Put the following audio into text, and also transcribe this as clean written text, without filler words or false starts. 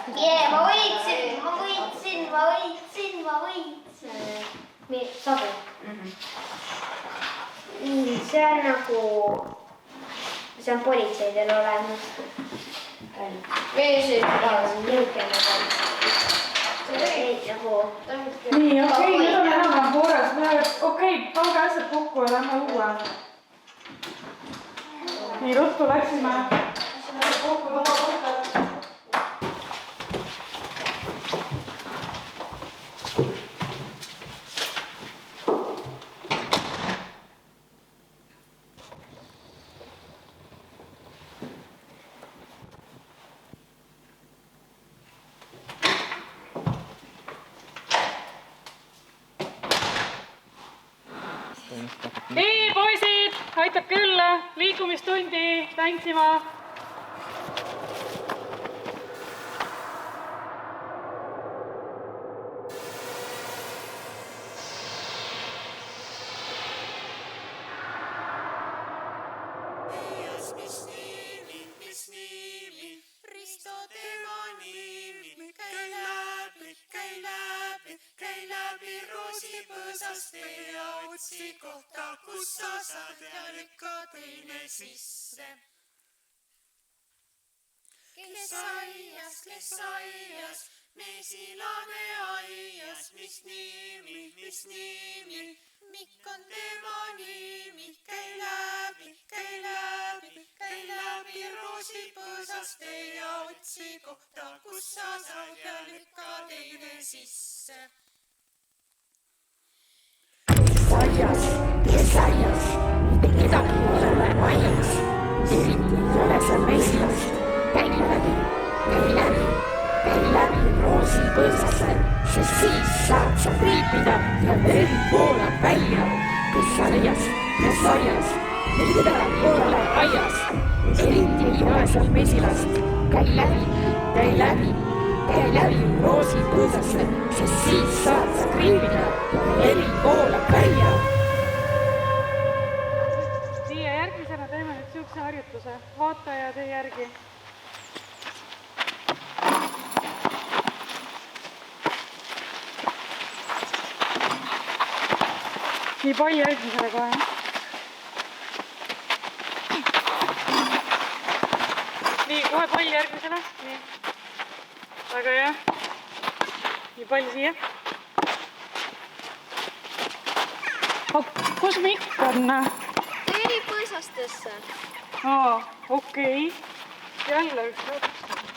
Ma võitsin. Sabe. See on nagu, see on politseidel olemas. Veesid. Nii, okei, nüüd on enam poores. Okei, pange asjad kokku ja lähme uue. Nii, ruttu läksime. Nii, poisid, aitab küll liikumistundi tantsima. Mis nimi, Risto tema nimi, käi läbi roosipõõsast ja otsi kohta, kus sa saad ja lükka teine sisse. Kes aias, mesilane aias, mis nimi, Mikk on tema nimi, käi läbi roosipõõsast ja otsi kohta, kus sa saad ja lükka teine sisse. Kes aias, mitte kedagi ei ole aias, eriti ei ole seal mesilast. Käi läbi roosipõõsasse, sest siis saad sa kriipida ja veri voolab välja. Kes aias, mitte kedagi ei ole aias, eriti ei ole seal mesilast. Käi läbi roosipõõsasse, sest siis saad sa kriipida ja veri voolab välja. Siia järgmisena teeme nüüd siukse harjutuse. Vaata ja tee järgi. Nii, pall järgmisele kohe. Nii, kohe pall järgmisele. Nii. Väga hea. Nii, pall siia. Kus Mikk on? Veri põõsastesse. Okei. Jälle üks otsa.